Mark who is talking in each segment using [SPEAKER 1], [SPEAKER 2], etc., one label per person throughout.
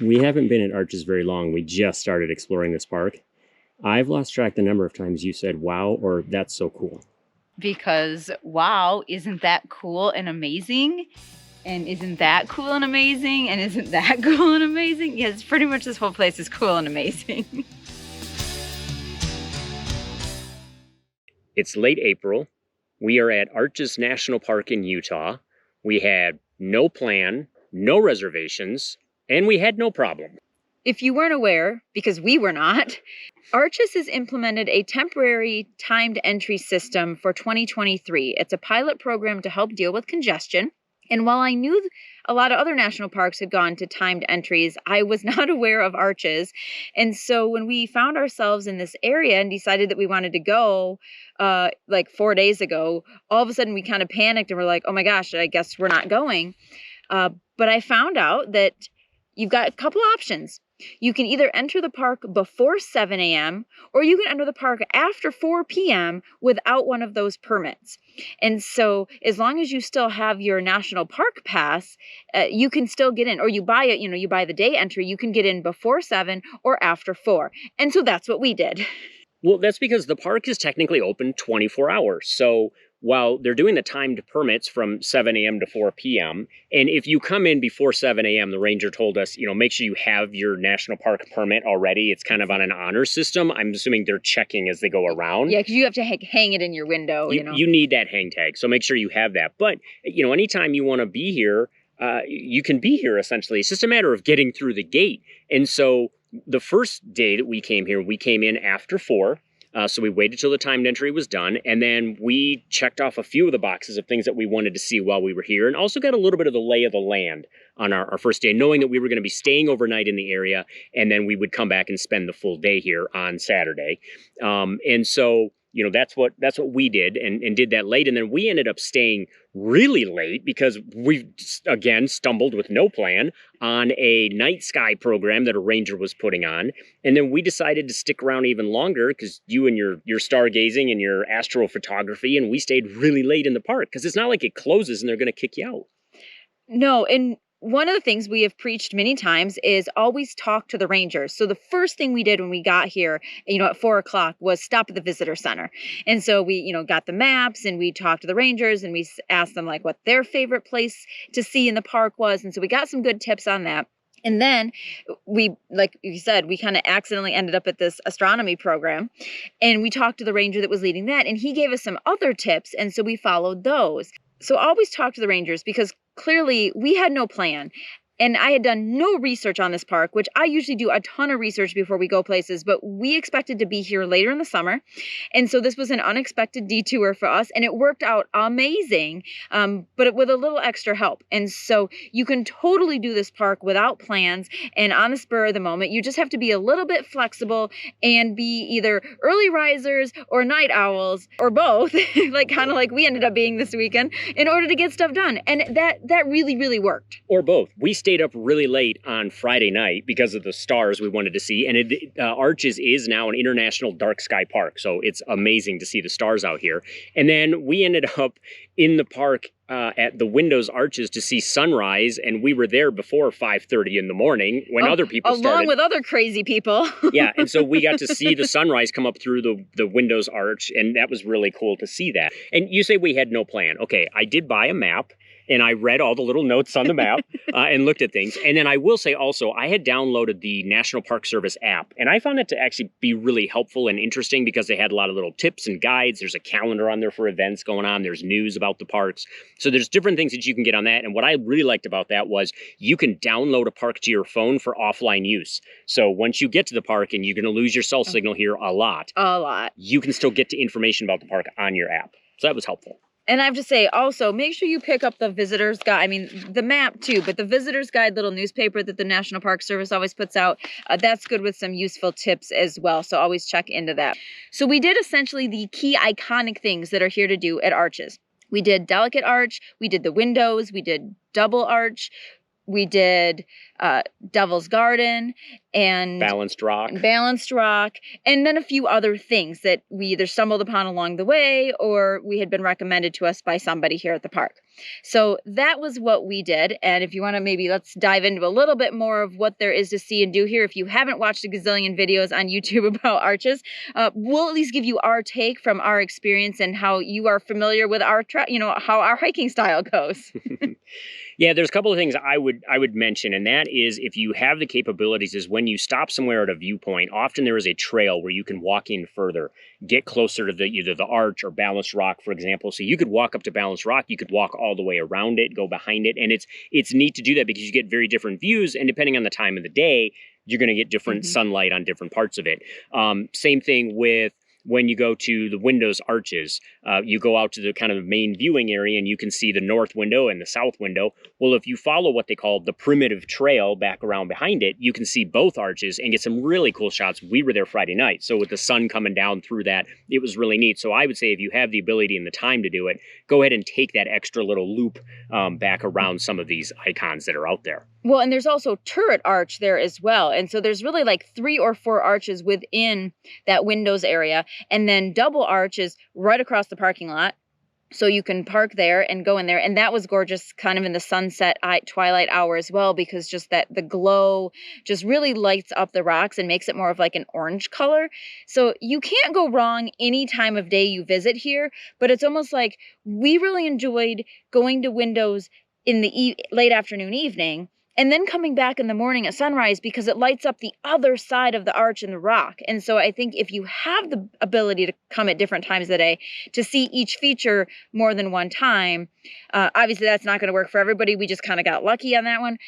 [SPEAKER 1] We haven't been at Arches very long. We just started exploring this park. I've lost track the number of times you said wow or that's so cool.
[SPEAKER 2] Because wow, isn't that cool and amazing? And isn't that cool and amazing? And isn't that cool and amazing? Yes, pretty much this whole place is cool and amazing.
[SPEAKER 1] It's late April. We are at Arches National Park in Utah. We had no plan, no reservations, and we had no problem.
[SPEAKER 2] If you weren't aware, because we were not, Arches has implemented a temporary timed entry system for 2023. It's a pilot program to help deal with congestion. And while I knew a lot of other national parks had gone to timed entries, I was not aware of Arches. And so when we found ourselves in this area and decided that we wanted to go like 4 days ago, all of a sudden we kind of panicked and we're like, oh my gosh, I guess we're not going. But I found out that you've got a couple options. You can either enter the park before 7 a.m. or you can enter the park after 4 p.m. without one of those permits. And so as long as you still have your national park pass, you can still get in, or you buy it, you buy the day entry, you can get in before 7 or after 4. And so that's what we did.
[SPEAKER 1] Well, that's because the park is technically open 24 hours. So while they're doing the timed permits from 7 a.m. to 4 p.m., and if you come in before 7 a.m., the ranger told us, make sure you have your national park permit already. It's kind of on an honor system. I'm assuming they're checking as they go around.
[SPEAKER 2] Yeah, because you have to hang it in your window,
[SPEAKER 1] You need that hang tag, so make sure you have that. But, anytime you want to be here, you can be here, essentially. It's just a matter of getting through the gate. And so the first day that we came here, we came in after 4. So we waited till the timed entry was done, and then we checked off a few of the boxes of things that we wanted to see while we were here, and also got a little bit of the lay of the land on our first day, knowing that we were going to be staying overnight in the area, and then we would come back and spend the full day here on Saturday. And so, that's what we did, and did that late, and then we ended up staying really late because we, again, stumbled with no plan on a night sky program that a ranger was putting on. And then we decided to stick around even longer because you and your stargazing and your astrophotography, and we stayed really late in the park because it's not like it closes and they're going to kick you out.
[SPEAKER 2] No, and one of the things we have preached many times is always talk to the rangers. So the first thing we did when we got here, at 4 o'clock was stop at the visitor center. And so we, got the maps and we talked to the rangers and we asked them like what their favorite place to see in the park was. And so we got some good tips on that. And then we, like you said, we kind of accidentally ended up at this astronomy program, and we talked to the ranger that was leading that, and he gave us some other tips. And so we followed those. So always talk to the rangers because clearly we had no plan. And I had done no research on this park, which I usually do a ton of research before we go places, but we expected to be here later in the summer. And so this was an unexpected detour for us, and it worked out amazing, but with a little extra help. And so you can totally do this park without plans and on the spur of the moment. You just have to be a little bit flexible and be either early risers or night owls or both, kind of like we ended up being this weekend, in order to get stuff done. And that really, really worked.
[SPEAKER 1] Or both. We stayed up really late on Friday night because of the stars we wanted to see. And Arches is now an international dark sky park. So it's amazing to see the stars out here. And then we ended up in the park at the windows Arches to see sunrise. And we were there before 5:30 in the morning when other people started.
[SPEAKER 2] Along with other crazy people.
[SPEAKER 1] Yeah. And so we got to see the sunrise come up through the windows arch. And that was really cool to see that. And you say we had no plan. Okay, I did buy a map. And I read all the little notes on the map and looked at things. And then I will say also, I had downloaded the National Park Service app. And I found it to actually be really helpful and interesting because they had a lot of little tips and guides. There's a calendar on there for events going on. There's news about the parks. So there's different things that you can get on that. And what I really liked about that was you can download a park to your phone for offline use. So once you get to the park and you're going to lose your cell signal here a lot, you can still get to information about the park on your app. So that was helpful.
[SPEAKER 2] And I have to say, also, make sure you pick up the visitor's guide. I mean, the map, too, but the visitor's guide little newspaper that the National Park Service always puts out, that's good with some useful tips as well. So always check into that. So we did essentially the key iconic things that are here to do at Arches. We did Delicate Arch. We did the windows. We did Double Arch. we did Devil's Garden and
[SPEAKER 1] Balanced Rock.
[SPEAKER 2] And then a few other things that we either stumbled upon along the way or we had been recommended to us by somebody here at the park. So that was what we did. And if you want to, maybe let's dive into a little bit more of what there is to see and do here. If you haven't watched a gazillion videos on YouTube about arches, we'll at least give you our take from our experience and how you are familiar with our, how our hiking style goes.
[SPEAKER 1] Yeah, there's a couple of things I would mention, and that is if you have the capabilities, is when you stop somewhere at a viewpoint, often there is a trail where you can walk in further, get closer to either the arch or Balanced Rock, for example. So you could walk up to Balanced Rock, you could walk all the way around it, go behind it, and it's neat to do that because you get very different views, and depending on the time of the day, you're going to get different sunlight on different parts of it. Same thing with when you go to the windows arches, you go out to the kind of main viewing area and you can see the north window and the south window. Well, if you follow what they call the primitive trail back around behind it, you can see both arches and get some really cool shots. We were there Friday night, so with the sun coming down through that, it was really neat. So I would say if you have the ability and the time to do it, go ahead and take that extra little loop back around some of these icons that are out there.
[SPEAKER 2] Well, and there's also turret arch there as well. And so there's really like 3 or 4 arches within that windows area. And then double arch is right across the parking lot. So you can park there and go in there. And that was gorgeous kind of in the sunset twilight hour as well, because just that the glow just really lights up the rocks and makes it more of like an orange color. So you can't go wrong any time of day you visit here. But it's almost like we really enjoyed going to windows in the late afternoon, evening, and then coming back in the morning at sunrise because it lights up the other side of the arch and the rock. And so I think if you have the ability to come at different times of the day to see each feature more than one time, obviously that's not going to work for everybody. We just kind of got lucky on that one.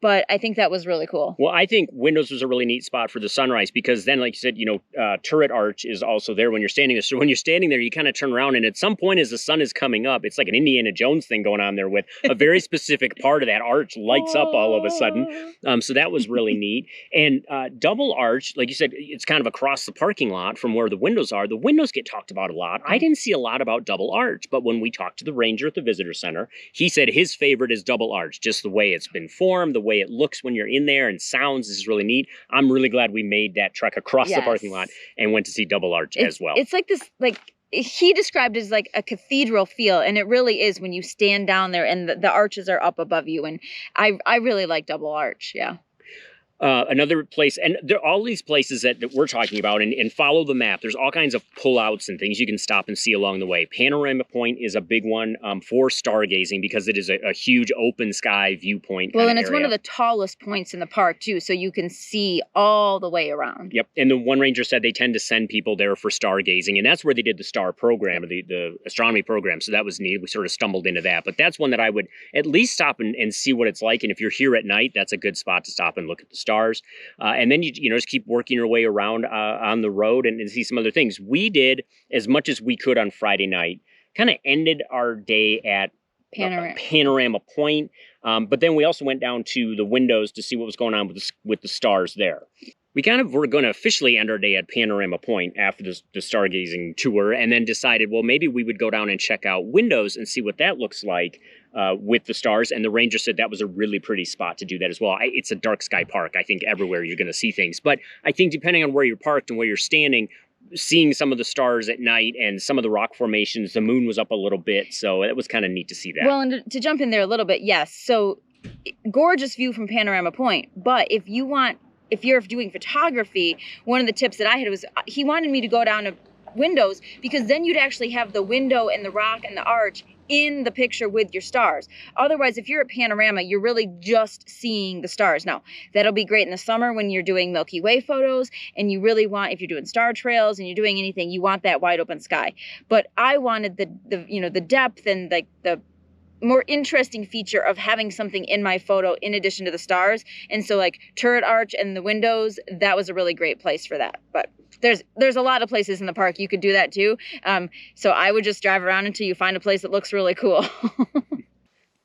[SPEAKER 2] But I think that was really cool.
[SPEAKER 1] Well, I think windows was a really neat spot for the sunrise because then, like you said, turret arch is also there when you're standing there. So when you're standing there, you kind of turn around and at some point as the sun is coming up, it's like an Indiana Jones thing going on there with a very specific part of that arch lights up all of a sudden. So that was really neat. And double arch, like you said, it's kind of across the parking lot from where the windows are. The windows get talked about a lot. I didn't see a lot about double arch, but when we talked to the ranger at the visitor center, he said his favorite is double arch, just the way it's been formed, the way it looks when you're in there and sounds is really neat. I'm really glad we made that trek across the parking lot and went to see double arch as well.
[SPEAKER 2] It's like this, he described it as like a cathedral feel, and it really is when you stand down there and the arches are up above you. And I really like double arch. Yeah.
[SPEAKER 1] Another place, and there are all these places that we're talking about, and follow the map. There's all kinds of pullouts and things you can stop and see along the way. Panorama Point is a big one for stargazing because it is a huge open sky viewpoint.
[SPEAKER 2] Well, and it's one of the tallest points in the park too, so you can see all the way around.
[SPEAKER 1] Yep, and the one ranger said they tend to send people there for stargazing, and that's where they did the star program, or the astronomy program, so that was neat. We sort of stumbled into that, but that's one that I would at least stop and see what it's like, and if you're here at night, that's a good spot to stop and look at the stars. And then you just keep working your way around on the road and see some other things. We did as much as we could on Friday night, kind of ended our day at Panorama Point, but then we also went down to the windows to see what was going on with the stars there. We kind of were going to officially end our day at Panorama Point after the stargazing tour, and then decided, well, maybe we would go down and check out windows and see what that looks like with the stars. And the ranger said that was a really pretty spot to do that as well. It's a dark sky park. I think everywhere you're going to see things. But I think depending on where you're parked and where you're standing, seeing some of the stars at night and some of the rock formations, the moon was up a little bit. So it was kind of neat to see that.
[SPEAKER 2] Well, and to jump in there a little bit, yes. So gorgeous view from Panorama Point. But if you're doing photography, one of the tips that I had was he wanted me to go down to windows because then you'd actually have the window and the rock and the arch in the picture with your stars. Otherwise, if you're at Panorama, you're really just seeing the stars. Now, that'll be great in the summer when you're doing Milky Way photos and you really want, if you're doing star trails and you're doing anything, you want that wide open sky. But I wanted the depth and like the more interesting feature of having something in my photo in addition to the stars. And so like turret arch and the windows, that was a really great place for that. But there's a lot of places in the park you could do that too. So I would just drive around until you find a place that looks really cool.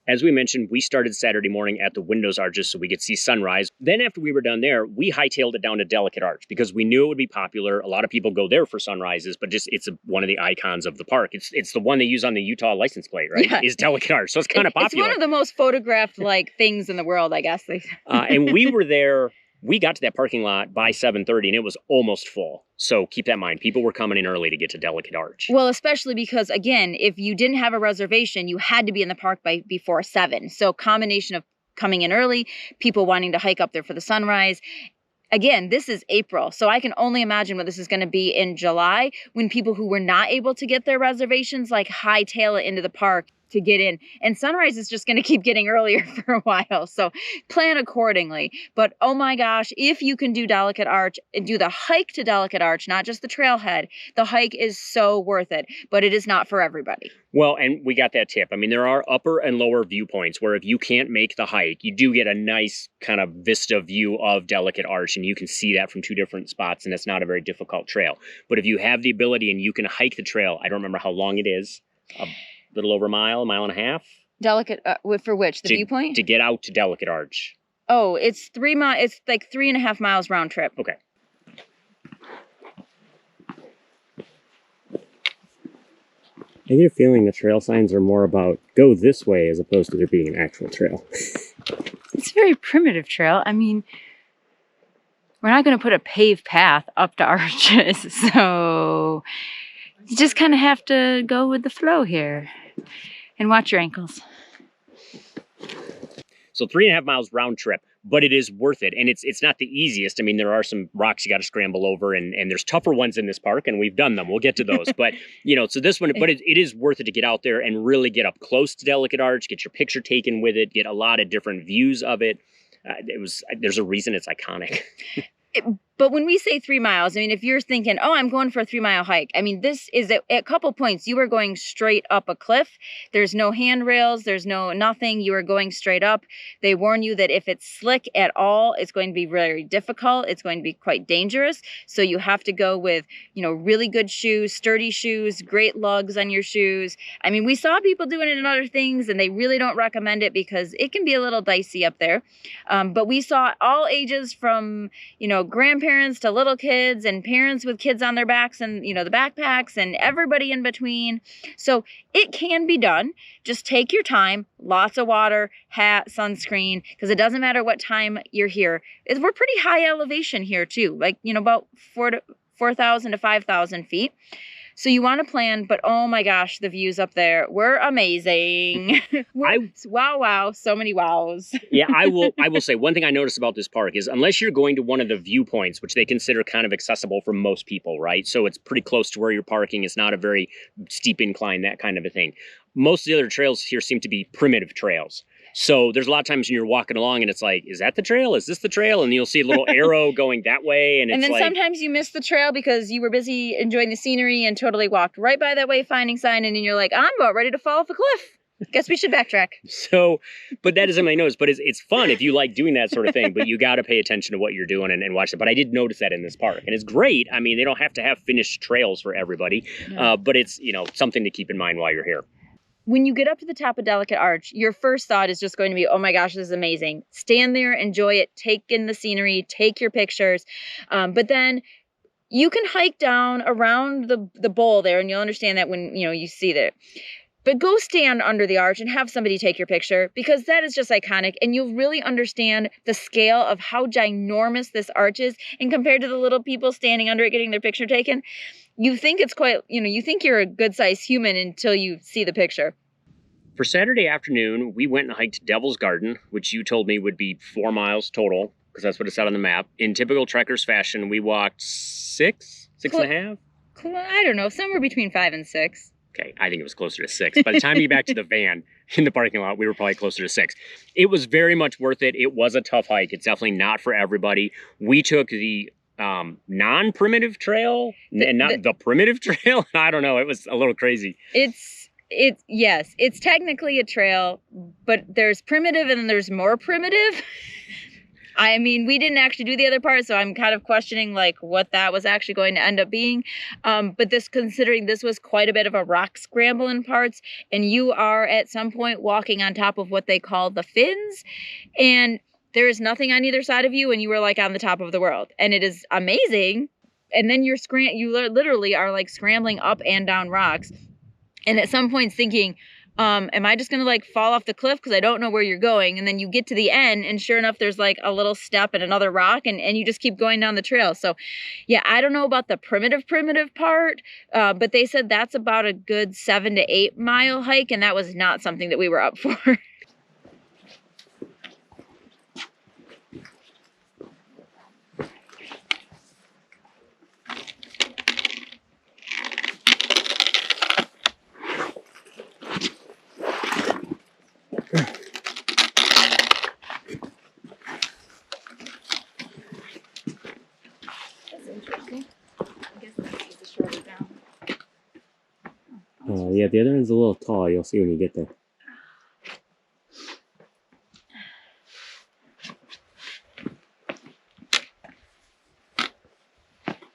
[SPEAKER 1] As we mentioned, we started Saturday morning at the windows arches so we could see sunrise. Then after we were done there, we hightailed it down to Delicate Arch because we knew it would be popular. A lot of people go there for sunrises, but just it's one of the icons of the park. It's the one they use on the Utah license plate, right?
[SPEAKER 2] Yeah.
[SPEAKER 1] Is Delicate Arch. So it's kind of popular.
[SPEAKER 2] It's one of the most photographed things in the world, I guess.
[SPEAKER 1] And we were there. We got to that parking lot by 7:30 and it was almost full. So keep that in mind. People were coming in early to get to Delicate Arch.
[SPEAKER 2] Well, especially because, again, if you didn't have a reservation, you had to be in the park before 7. So combination of coming in early, people wanting to hike up there for the sunrise. Again, this is April, so I can only imagine what this is going to be in July when people who were not able to get their reservations hightail it into the park to get in. And sunrise is just going to keep getting earlier for a while, so plan accordingly. But oh my gosh, if you can do Delicate Arch and do the hike to Delicate Arch, not just the trailhead, the hike is so worth it, but it is not for everybody.
[SPEAKER 1] Well, and we got that tip. I mean, there are upper and lower viewpoints where if you can't make the hike, you do get a nice kind of vista view of Delicate Arch, and you can see that from 2 different spots, and it's not a very difficult trail. But if you have the ability and you can hike the trail, I don't remember how long it is, a little over a mile and a half.
[SPEAKER 2] Delicate, for which? The viewpoint?
[SPEAKER 1] To get out to Delicate Arch.
[SPEAKER 2] Oh, it's 3 miles. It's like 3.5 miles round trip.
[SPEAKER 1] Okay. I get a feeling the trail signs are more about go this way as opposed to there being an actual trail.
[SPEAKER 3] It's a very primitive trail. I mean, we're not going to put a paved path up to arches, so you just kind of have to go with the flow here and watch your ankles.
[SPEAKER 1] So 3.5 miles round trip, but it is worth it. And it's not the easiest. I mean, there are some rocks you got to scramble over and there's tougher ones in this park and we've done them. We'll get to those. But, so this one, but it is worth it to get out there and really get up close to Delicate Arch, get your picture taken with it, get a lot of different views of it. There's a reason it's iconic.
[SPEAKER 2] But when we say 3 miles, I mean, if you're thinking, oh, I'm going for a 3-mile hike, I mean, this is at a couple points, you are going straight up a cliff. There's no handrails. There's nothing. You are going straight up. They warn you that if it's slick at all, it's going to be very difficult. It's going to be quite dangerous. So you have to go with, really good shoes, sturdy shoes, great lugs on your shoes. I mean, we saw people doing it in other things and they really don't recommend it because it can be a little dicey up there. But we saw all ages from, grandparents to little kids and parents with kids on their backs and, the backpacks and everybody in between. So it can be done. Just take your time, lots of water, hat, sunscreen, because it doesn't matter what time you're here. We're pretty high elevation here too, about 4,000 to 5,000 feet. So you want to plan, but oh my gosh, the views up there were amazing. Wow, so many wows.
[SPEAKER 1] Yeah, I will say one thing I noticed about this park is unless you're going to one of the viewpoints, which they consider kind of accessible for most people, right? So it's pretty close to where you're parking. It's not a very steep incline, that kind of a thing. Most of the other trails here seem to be primitive trails. So there's a lot of times when you're walking along and it's like, is that the trail? Is this the trail? And you'll see a little arrow going that way. And
[SPEAKER 2] then sometimes you miss the trail because you were busy enjoying the scenery and totally walked right by that wayfinding sign. And then you're like, I'm about ready to fall off a cliff. Guess we should backtrack.
[SPEAKER 1] So, but that isn't my nose. But it's fun if you like doing that sort of thing. But you got to pay attention to what you're doing and watch it. But I did notice that in this park. And it's great. I mean, they don't have to have finished trails for everybody. No. But it's, something to keep in mind while you're here.
[SPEAKER 2] When you get up to the top of Delicate Arch, your first thought is just going to be, oh my gosh, this is amazing. Stand there, enjoy it, take in the scenery, take your pictures. But then you can hike down around the bowl there, and you'll understand that when you see that. But go stand under the arch and have somebody take your picture because that is just iconic. And you'll really understand the scale of how ginormous this arch is. And compared to the little people standing under it getting their picture taken, you think it's quite, you think you're a good-sized human until you see the picture.
[SPEAKER 1] For Saturday afternoon, we went and hiked Devil's Garden, which you told me would be 4 miles total because that's what it said on the map. In typical trekkers fashion, we walked 6 and a half?
[SPEAKER 2] I don't know, somewhere between 5 and 6.
[SPEAKER 1] Okay, I think it was closer to 6. By the time you get back to the van in the parking lot, we were probably closer to 6. It was very much worth it. It was a tough hike. It's definitely not for everybody. We took the non-primitive trail and not the primitive trail. I don't know. It was a little crazy.
[SPEAKER 2] Yes, it's technically a trail, but there's primitive and there's more primitive. I mean, we didn't actually do the other part, so I'm kind of questioning like what that was actually going to end up being. But considering this was quite a bit of a rock scramble in parts, and you are at some point walking on top of what they call the fins, and there is nothing on either side of you, and you are like on the top of the world, and it is amazing. And then you literally are like scrambling up and down rocks, and at some points thinking, am I just gonna like fall off the cliff because I don't know where you're going? And then you get to the end, and sure enough, there's like a little step and another rock, and you just keep going down the trail. So yeah, I don't know about the primitive part, but they said that's about a good 7 to 8 mile hike, and that was not something that we were up for.
[SPEAKER 1] Yeah, the other end's a little tall. You'll see when you get there.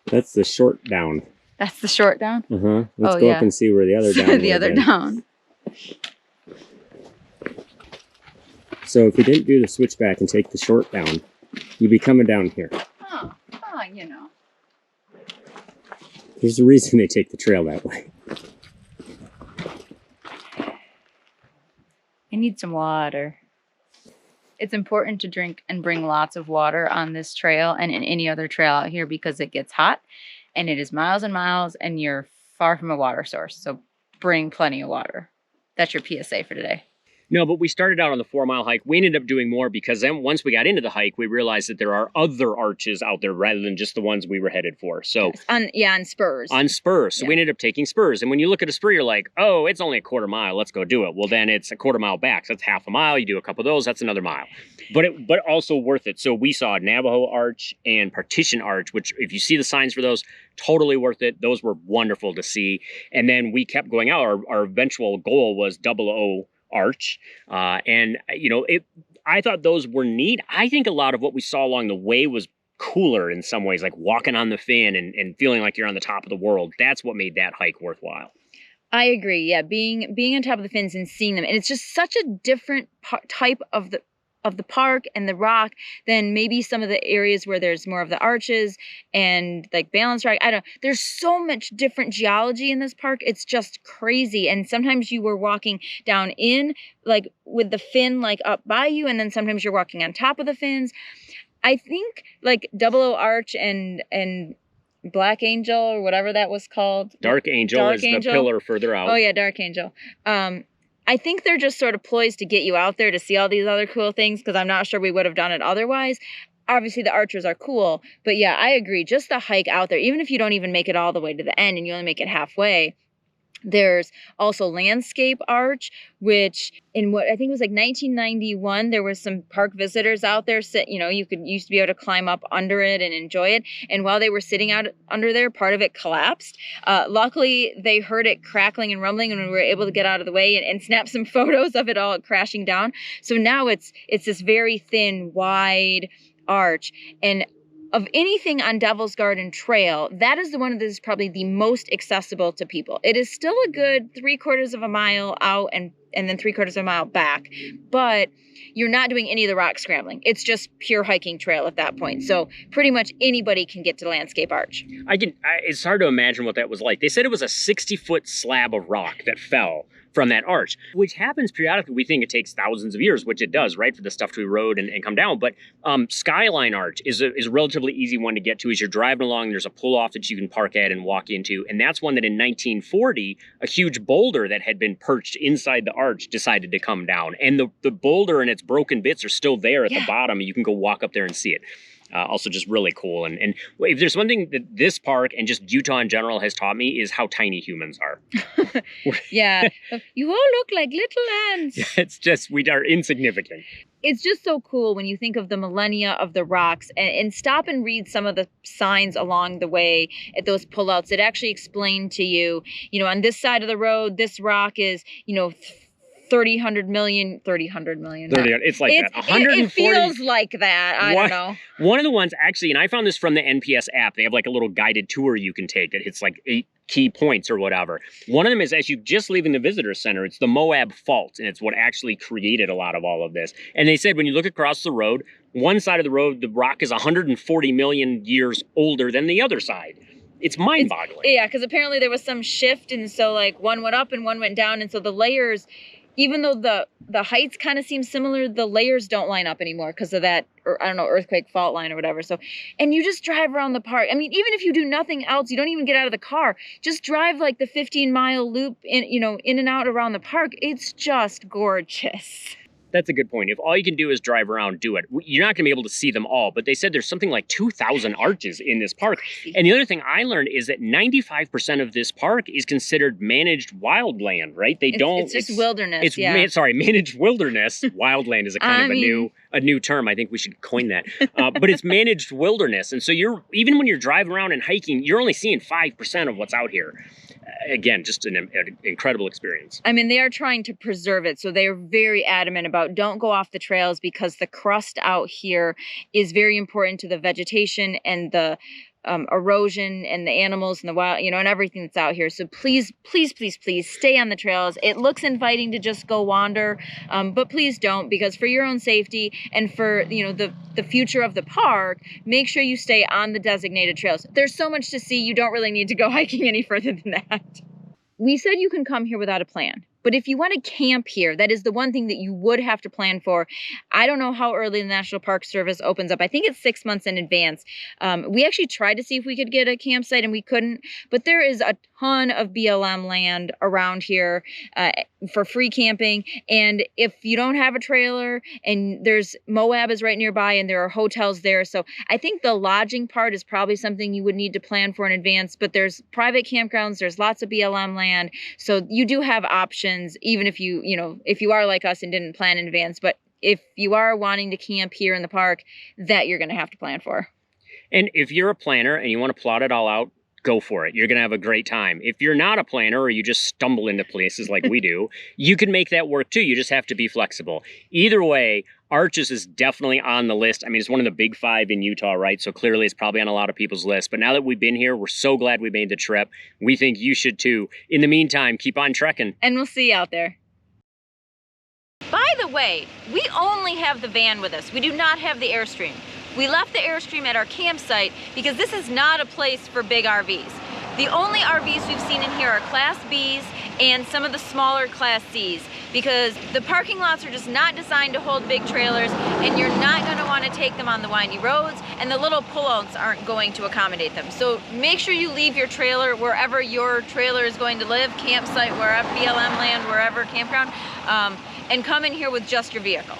[SPEAKER 1] That's the short down.
[SPEAKER 3] That's the short down?
[SPEAKER 1] Uh-huh. Let's go up and see where the other down
[SPEAKER 3] the other down.
[SPEAKER 1] So if we didn't do the switchback and take the short down, you'd be coming down here.
[SPEAKER 3] Oh, you know.
[SPEAKER 1] There's a reason they take the trail that way.
[SPEAKER 3] I need some water. It's important to drink and bring lots of water on this trail and in any other trail out here because it gets hot and it is miles and miles and you're far from a water source. So bring plenty of water. That's your PSA for today.
[SPEAKER 1] No, but we started out on the 4 mile hike. We ended up doing more because then once we got into the hike, we realized that there are other arches out there rather than just the ones we were headed for. So
[SPEAKER 2] on spurs.
[SPEAKER 1] On spurs. So we ended up taking spurs. And when you look at a spur, you're like, oh, it's only a quarter mile. Let's go do it. Well, then it's a quarter mile back. So that's half a mile. You do a couple of those. That's another mile. But also worth it. So we saw Navajo Arch and Partition Arch, which if you see the signs for those, totally worth it. Those were wonderful to see. And then we kept going out. Our eventual goal was 00 Arch. And, you know, I thought those were neat. I think a lot of what we saw along the way was cooler in some ways, like walking on the fin and feeling like you're on the top of the world. That's what made that hike worthwhile.
[SPEAKER 2] I agree. Yeah, being on top of the fins and seeing them. And it's just such a different type of the park and the rock than maybe some of the areas where there's more of the arches and like balance rock. I don't know. There's so much different geology in this park. It's just crazy. And sometimes you were walking down in like with the fin like up by you, and then sometimes you're walking on top of the fins. I think like 00 Arch and Black Angel or whatever that was called.
[SPEAKER 1] Dark Angel is the pillar further out.
[SPEAKER 2] Oh yeah, Dark Angel. I think they're just sort of poised to get you out there to see all these other cool things because I'm not sure we would have done it otherwise. Obviously, the archers are cool, but yeah, I agree. Just the hike out there, even if you don't even make it all the way to the end and you only make it halfway. There's also Landscape Arch, which in what I think was like 1991, there was some park visitors out there. You know, you used to be able to climb up under it and enjoy it. And while they were sitting out under there, part of it collapsed. Luckily, they heard it crackling and rumbling, and we were able to get out of the way and snap some photos of it all crashing down. So now it's this very thin, wide arch. And of anything on Devil's Garden Trail, that is the one that is probably the most accessible to people. It is still a good 3/4 of a mile out and then 3/4 of a mile back, but you're not doing any of the rock scrambling. It's just pure hiking trail at that point. So pretty much anybody can get to Landscape Arch.
[SPEAKER 1] It's hard to imagine what that was like. They said it was a 60-foot slab of rock that fell from that arch, which happens periodically. We think it takes thousands of years, which it does, right, for the stuff to erode and come down. But Skyline Arch is a relatively easy one to get to. As you're driving along, there's a pull-off that you can park at and walk into. And that's one that in 1940, a huge boulder that had been perched inside the arch decided to come down. And the boulder and its broken bits are still there at the bottom. You can go walk up there and see it. Also just really cool. And if there's one thing that this park and just Utah in general has taught me is how tiny humans are.
[SPEAKER 2] Yeah. You all look like little ants.
[SPEAKER 1] It's just, we are insignificant.
[SPEAKER 2] It's just so cool when you think of the millennia of the rocks and stop and read some of the signs along the way at those pullouts that actually explain to you, you know, on this side of the road, this rock is, you know, 100 million.
[SPEAKER 1] 30, it's like that.
[SPEAKER 2] It
[SPEAKER 1] 140.
[SPEAKER 2] feels like that. I don't know.
[SPEAKER 1] One of the ones, actually, and I found this from the NPS app, they have like a little guided tour you can take that hits like 8 key points or whatever. One of them is, as you just leaving the visitor center, it's the Moab Fault, and it's what actually created a lot of all of this. And they said when you look across the road, one side of the road, the rock is 140 million years older than the other side. It's mind-boggling.
[SPEAKER 2] Yeah, because apparently there was some shift, and so like one went up and one went down, and so the layers, even though the heights kind of seem similar, the layers don't line up anymore because of that, or I don't know, earthquake fault line or whatever. So, and you just drive around the park. I mean, even if you do nothing else, you don't even get out of the car, just drive like the 15-mile loop in, you know, in and out around the park. It's just gorgeous.
[SPEAKER 1] That's a good point. If all you can do is drive around, do it. You're not going to be able to see them all, but they said there's something like 2,000 arches in this park. And the other thing I learned is that 95% of this park is considered managed wildland, right?
[SPEAKER 2] It's just wilderness.
[SPEAKER 1] Managed wilderness. Wildland is a kind of a new term. I think we should coin that. But it's managed wilderness. And so even when you're driving around and hiking, you're only seeing 5% of what's out here. Again, just an incredible experience.
[SPEAKER 2] I mean, they are trying to preserve it. So they are very adamant about don't go off the trails because the crust out here is very important to the vegetation and the erosion and the animals and the wild, you know, and everything that's out here. So please, please, please, please stay on the trails. It looks inviting to just go wander, but please don't, because for your own safety and for, you know, the future of the park, make sure you stay on the designated trails. There's so much to see. You don't really need to go hiking any further than that. We said you can come here without a plan. But if you want to camp here, that is the one thing that you would have to plan for. I don't know how early the National Park Service opens up. I think it's 6 months in advance. We actually tried to see if we could get a campsite and we couldn't. But there is a ton of BLM land around here for free camping. And if you don't have a trailer, and Moab is right nearby and there are hotels there. So I think the lodging part is probably something you would need to plan for in advance. But there's private campgrounds. There's lots of BLM land. So you do have options. Even if if you are like us and didn't plan in advance, but if you are wanting to camp here in the park, that you're going to have to plan for.
[SPEAKER 1] And if you're a planner and you want to plot it all out, go for it. You're going to have a great time. If you're not a planner or you just stumble into places like we do, you can make that work too. You just have to be flexible. Either way, Arches is definitely on the list. I mean, it's one of the big 5 in Utah, right? So clearly it's probably on a lot of people's list. But now that we've been here, we're so glad we made the trip. We think you should too. In the meantime, keep on trekking.
[SPEAKER 2] And we'll see you out there. By the way, we only have the van with us. We do not have the Airstream. We left the Airstream at our campsite because this is not a place for big RVs. The only RVs we've seen in here are Class Bs and some of the smaller Class Cs, because the parking lots are just not designed to hold big trailers, and you're not going to want to take them on the windy roads, and the little pullouts aren't going to accommodate them. So make sure you leave your trailer wherever your trailer is going to live, campsite, wherever, BLM land, wherever, campground, and come in here with just your vehicle.